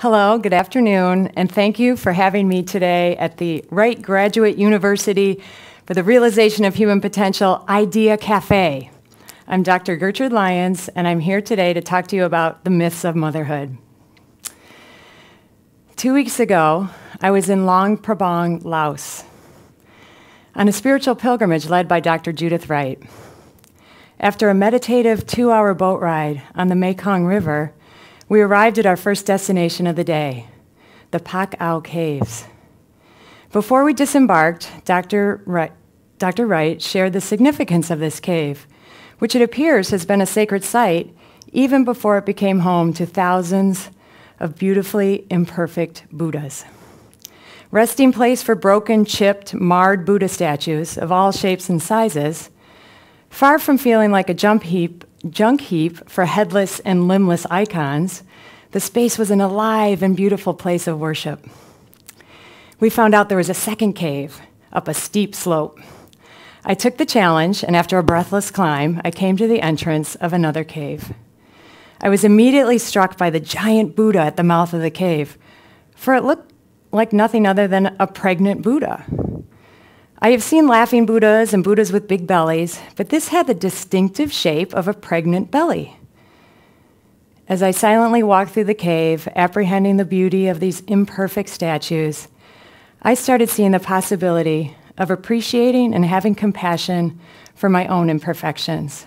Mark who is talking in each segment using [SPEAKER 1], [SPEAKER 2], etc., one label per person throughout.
[SPEAKER 1] Hello, good afternoon, and thank you for having me today at the Wright Graduate University for the Realization of Human Potential Idea Cafe. I'm Dr. Gertrude Lyons, and I'm here today to talk to you about the myths of motherhood. 2 weeks ago, I was in Luang Prabang, Laos, on a spiritual pilgrimage led by Dr. Judith Wright. After a meditative 2-hour boat ride on the Mekong River, we arrived at our first destination of the day, the Pak Au Caves. Before we disembarked, Dr. Wright shared the significance of this cave, which it appears has been a sacred site even before it became home to thousands of beautifully imperfect Buddhas. Resting place for broken, chipped, marred Buddha statues of all shapes and sizes, far from feeling like a junk heap for headless and limbless icons, the space was an alive and beautiful place of worship. We found out there was a second cave up a steep slope. I took the challenge, and after a breathless climb, I came to the entrance of another cave. I was immediately struck by the giant Buddha at the mouth of the cave, for it looked like nothing other than a pregnant Buddha. I have seen laughing Buddhas and Buddhas with big bellies, but this had the distinctive shape of a pregnant belly. As I silently walked through the cave, apprehending the beauty of these imperfect statues, I started seeing the possibility of appreciating and having compassion for my own imperfections,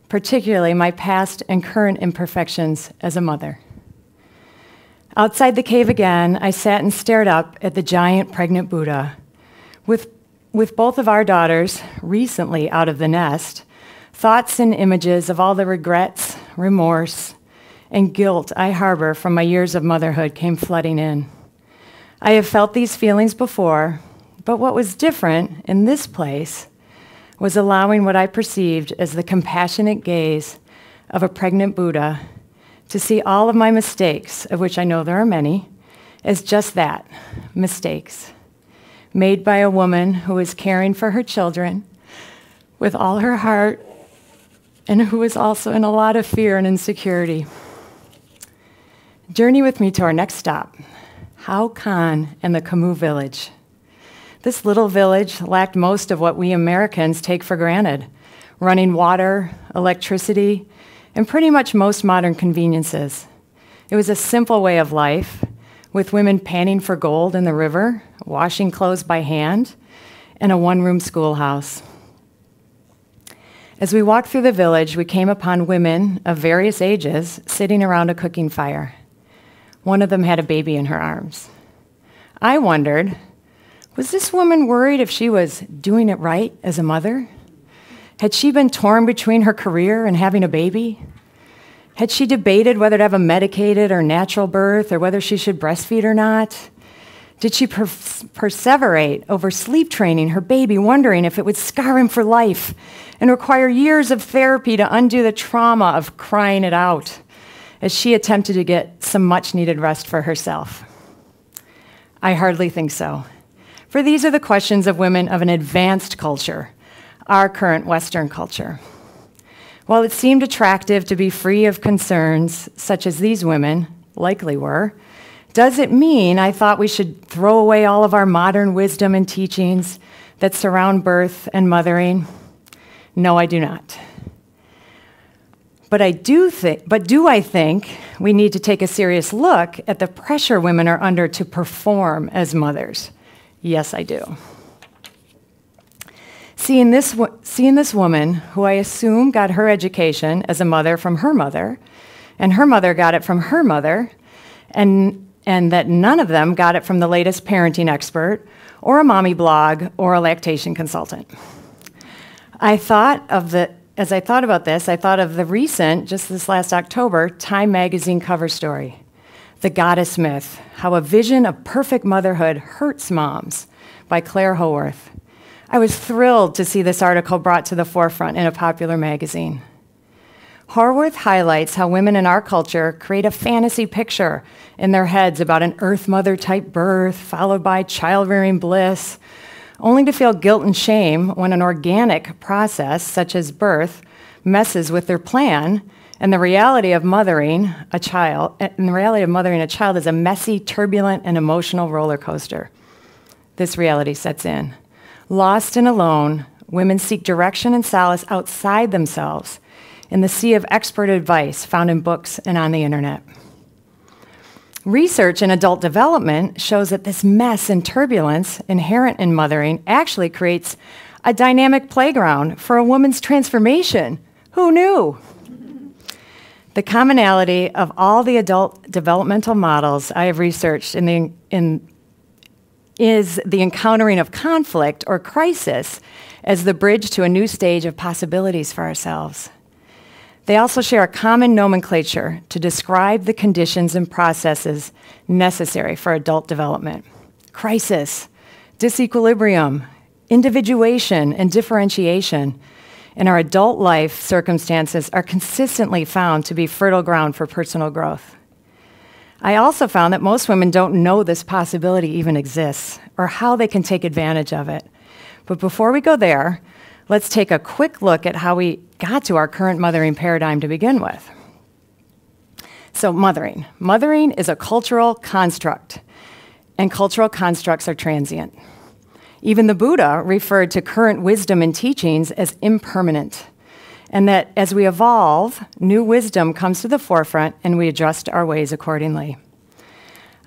[SPEAKER 1] particularly my past and current imperfections as a mother. Outside the cave again, I sat and stared up at the giant pregnant Buddha. With both of our daughters recently out of the nest, thoughts and images of all the regrets, remorse, and guilt I harbor from my years of motherhood came flooding in. I have felt these feelings before, but what was different in this place was allowing what I perceived as the compassionate gaze of a pregnant Buddha to see all of my mistakes, of which I know there are many, as just that, mistakes, made by a woman who is caring for her children with all her heart and who is also in a lot of fear and insecurity. Journey with me to our next stop, Hao Khan and the Khmu village. This little village lacked most of what we Americans take for granted: running water, electricity, and pretty much most modern conveniences. It was a simple way of life, with women panning for gold in the river, washing clothes by hand, and a one-room schoolhouse. As we walked through the village, we came upon women of various ages sitting around a cooking fire. One of them had a baby in her arms. I wondered, was this woman worried if she was doing it right as a mother? Had she been torn between her career and having a baby? Had she debated whether to have a medicated or natural birth, or whether she should breastfeed or not? Did she perseverate over sleep training her baby, wondering if it would scar him for life and require years of therapy to undo the trauma of crying it out, as she attempted to get some much-needed rest for herself? I hardly think so, for these are the questions of women of an advanced culture, our current Western culture. While it seemed attractive to be free of concerns such as these women likely were, does it mean I thought we should throw away all of our modern wisdom and teachings that surround birth and mothering? No, I do not. But do I think we need to take a serious look at the pressure women are under to perform as mothers? Yes, I do. Seeing this woman, who I assume got her education as a mother from her mother, and her mother got it from her mother, and that none of them got it from the latest parenting expert, or a mommy blog, or a lactation consultant. As I thought about this, I thought of the recent, just this last October, Time magazine cover story, The Goddess Myth, How a Vision of Perfect Motherhood Hurts Moms, by Claire Howarth. I was thrilled to see this article brought to the forefront in a popular magazine. Horwath highlights how women in our culture create a fantasy picture in their heads about an Earth Mother type birth, followed by child-rearing bliss, only to feel guilt and shame when an organic process, such as birth, messes with their plan And the reality of mothering a child is a messy, turbulent, and emotional roller coaster. This reality sets in. Lost and alone, women seek direction and solace outside themselves in the sea of expert advice found in books and on the internet. Research in adult development shows that this mess and turbulence inherent in mothering actually creates a dynamic playground for a woman's transformation. Who knew? The commonality of all the adult developmental models I have researched is the encountering of conflict or crisis as the bridge to a new stage of possibilities for ourselves. They also share a common nomenclature to describe the conditions and processes necessary for adult development. Crisis, disequilibrium, individuation, and differentiation in our adult life circumstances are consistently found to be fertile ground for personal growth. I also found that most women don't know this possibility even exists or how they can take advantage of it. But before we go there, let's take a quick look at how we got to our current mothering paradigm to begin with. So mothering. Mothering is a cultural construct, and cultural constructs are transient. Even the Buddha referred to current wisdom and teachings as impermanent, and that as we evolve, new wisdom comes to the forefront and we adjust our ways accordingly.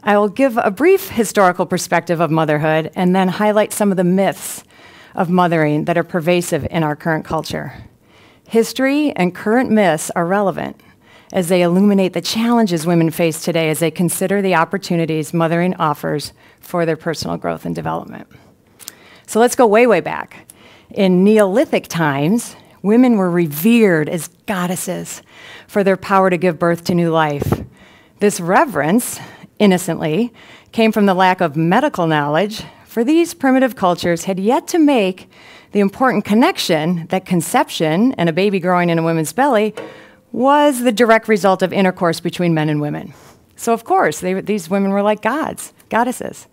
[SPEAKER 1] I will give a brief historical perspective of motherhood and then highlight some of the myths of mothering that are pervasive in our current culture. History and current myths are relevant as they illuminate the challenges women face today as they consider the opportunities mothering offers for their personal growth and development. So let's go way, way back. In Neolithic times, women were revered as goddesses for their power to give birth to new life. This reverence, innocently, came from the lack of medical knowledge, for these primitive cultures had yet to make the important connection that conception and a baby growing in a woman's belly was the direct result of intercourse between men and women. So of course, these women were like gods, goddesses.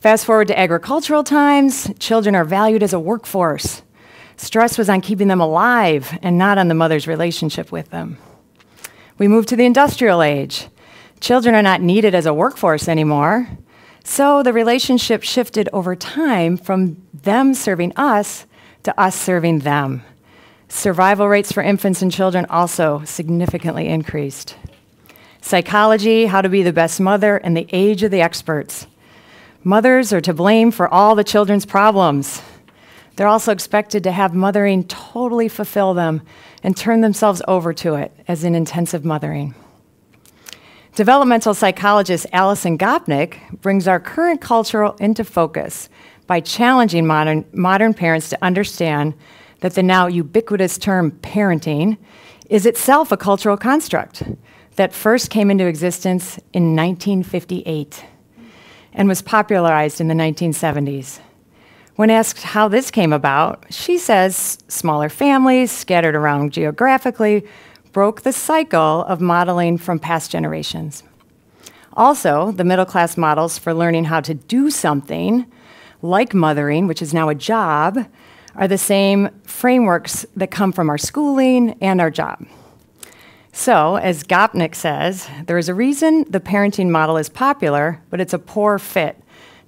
[SPEAKER 1] Fast forward to agricultural times, children are valued as a workforce. Stress was on keeping them alive and not on the mother's relationship with them. We move to the industrial age. Children are not needed as a workforce anymore. So the relationship shifted over time from them serving us to us serving them. Survival rates for infants and children also significantly increased. Psychology, how to be the best mother, and the age of the experts. Mothers are to blame for all the children's problems. They're also expected to have mothering totally fulfill them and turn themselves over to it as in intensive mothering. Developmental psychologist Alison Gopnik brings our current culture into focus by challenging modern parents to understand that the now ubiquitous term parenting is itself a cultural construct that first came into existence in 1958 and was popularized in the 1970s. When asked how this came about, she says smaller families scattered around geographically broke the cycle of modeling from past generations. Also, the middle-class models for learning how to do something, like mothering, which is now a job, are the same frameworks that come from our schooling and our job. So, as Gopnik says, there is a reason the parenting model is popular, but it's a poor fit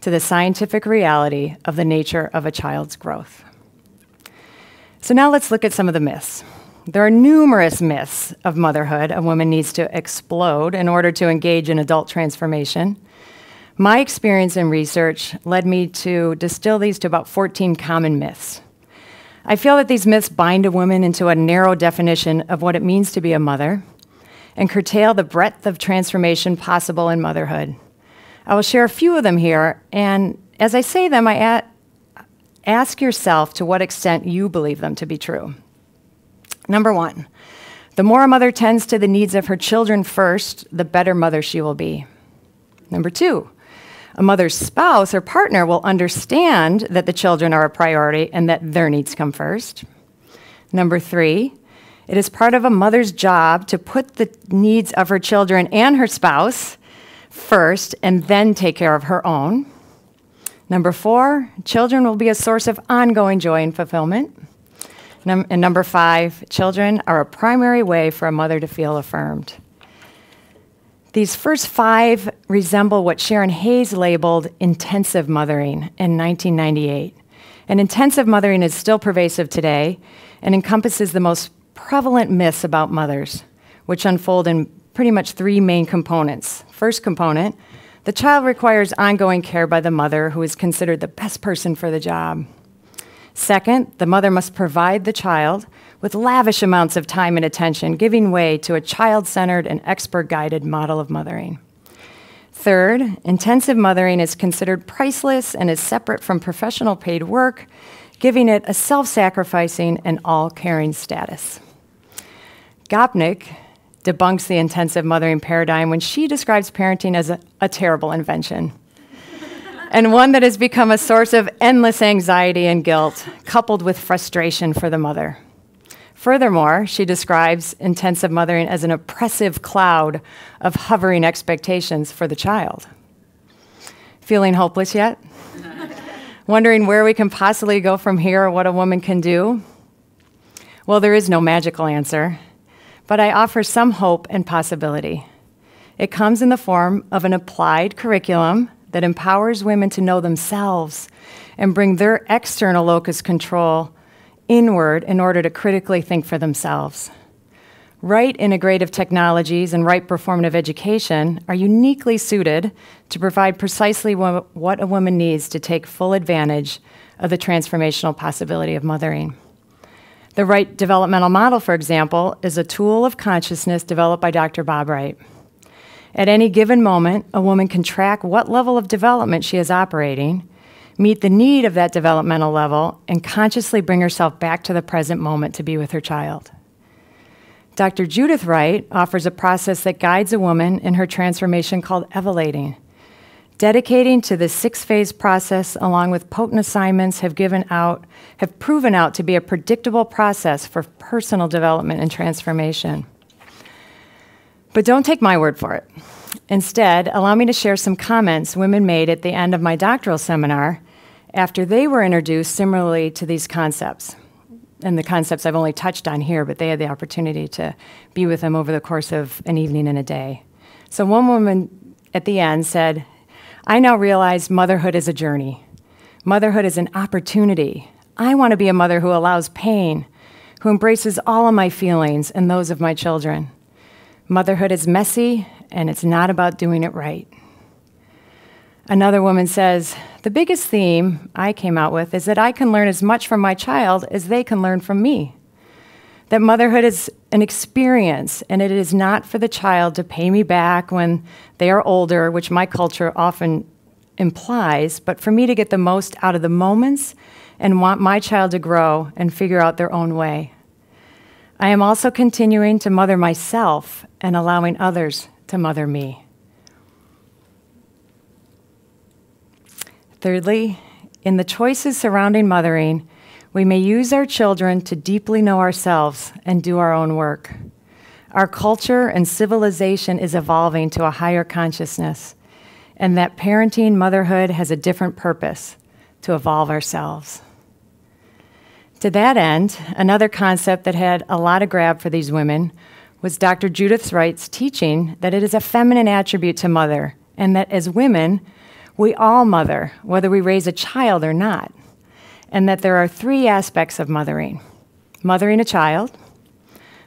[SPEAKER 1] to the scientific reality of the nature of a child's growth. So now let's look at some of the myths. There are numerous myths of motherhood a woman needs to explode in order to engage in adult transformation. My experience and research led me to distill these to about 14 common myths. I feel that these myths bind a woman into a narrow definition of what it means to be a mother and curtail the breadth of transformation possible in motherhood. I will share a few of them here, and as I say them, I ask yourself to what extent you believe them to be true. Number one, the more a mother tends to the needs of her children first, the better mother she will be. Number two, a mother's spouse or partner will understand that the children are a priority and that their needs come first. Number three, it is part of a mother's job to put the needs of her children and her spouse first and then take care of her own. Number four, children will be a source of ongoing joy and fulfillment. And number 5, children are a primary way for a mother to feel affirmed. These first 5 resemble what Sharon Hayes labeled intensive mothering in 1998. And intensive mothering is still pervasive today and encompasses the most prevalent myths about mothers, which unfold in pretty much 3 main components. First component, the child requires ongoing care by the mother, who is considered the best person for the job. Second, the mother must provide the child with lavish amounts of time and attention, giving way to a child-centered and expert-guided model of mothering. Third, intensive mothering is considered priceless and is separate from professional paid work, giving it a self-sacrificing and all-caring status. Gopnik debunks the intensive mothering paradigm when she describes parenting as a terrible invention, and one that has become a source of endless anxiety and guilt, coupled with frustration for the mother. Furthermore, she describes intensive mothering as an oppressive cloud of hovering expectations for the child. Feeling hopeless yet? Wondering where we can possibly go from here or what a woman can do? Well, there is no magical answer, but I offer some hope and possibility. It comes in the form of an applied curriculum that empowers women to know themselves and bring their external locus control inward in order to critically think for themselves. Right integrative technologies and right performative education are uniquely suited to provide precisely what a woman needs to take full advantage of the transformational possibility of mothering. The right developmental model, for example, is a tool of consciousness developed by Dr. Bob Wright. At any given moment, a woman can track what level of development she is operating, meet the need of that developmental level, and consciously bring herself back to the present moment to be with her child. Dr. Judith Wright offers a process that guides a woman in her transformation called evolating. Dedicating to the 6-phase process along with potent assignments have proven out to be a predictable process for personal development and transformation. But don't take my word for it. Instead, allow me to share some comments women made at the end of my doctoral seminar after they were introduced similarly to these concepts. And the concepts I've only touched on here, but they had the opportunity to be with them over the course of an evening and a day. So one woman at the end said, "I now realize motherhood is a journey. Motherhood is an opportunity. I want to be a mother who allows pain, who embraces all of my feelings and those of my children. Motherhood is messy, and it's not about doing it right." Another woman says, "The biggest theme I came out with is that I can learn as much from my child as they can learn from me. That motherhood is an experience, and it is not for the child to pay me back when they are older, which my culture often implies, but for me to get the most out of the moments and want my child to grow and figure out their own way. I am also continuing to mother myself and allowing others to mother me." Thirdly, in the choices surrounding mothering, we may use our children to deeply know ourselves and do our own work. Our culture and civilization is evolving to a higher consciousness, and that parenting motherhood has a different purpose, to evolve ourselves. To that end, another concept that had a lot of grab for these women was Dr. Judith Wright's teaching that it is a feminine attribute to mother, and that as women, we all mother, whether we raise a child or not, and that there are 3 aspects of mothering: mothering a child,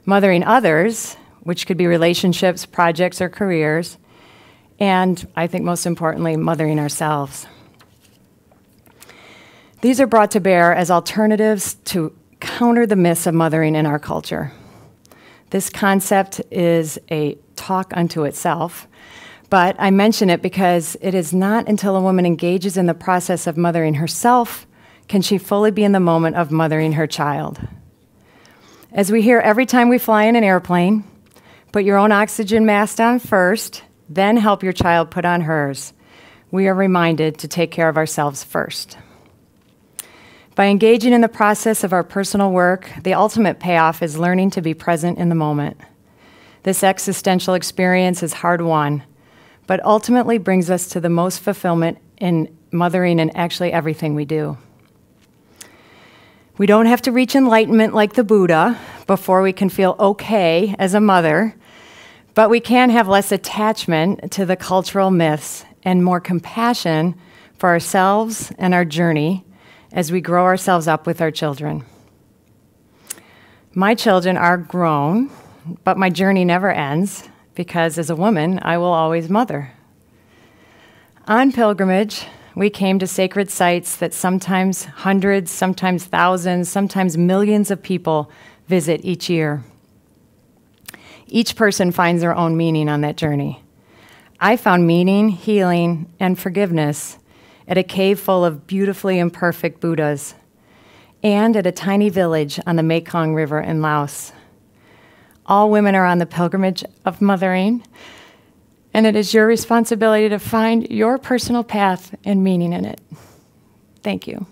[SPEAKER 1] mothering others, which could be relationships, projects, or careers, and I think most importantly, mothering ourselves. These are brought to bear as alternatives to counter the myths of mothering in our culture. This concept is a talk unto itself, but I mention it because it is not until a woman engages in the process of mothering herself can she fully be in the moment of mothering her child. As we hear every time we fly in an airplane, put your own oxygen mask on first, then help your child put on hers. We are reminded to take care of ourselves first. By engaging in the process of our personal work, the ultimate payoff is learning to be present in the moment. This existential experience is hard-won, but ultimately brings us to the most fulfillment in mothering and actually everything we do. We don't have to reach enlightenment like the Buddha before we can feel okay as a mother, but we can have less attachment to the cultural myths and more compassion for ourselves and our journey as we grow ourselves up with our children. My children are grown, but my journey never ends because as a woman, I will always mother. On pilgrimage, we came to sacred sites that sometimes hundreds, sometimes thousands, sometimes millions of people visit each year. Each person finds their own meaning on that journey. I found meaning, healing, and forgiveness at a cave full of beautifully imperfect Buddhas and at a tiny village on the Mekong River in Laos. All women are on the pilgrimage of mothering, and it is your responsibility to find your personal path and meaning in it. Thank you.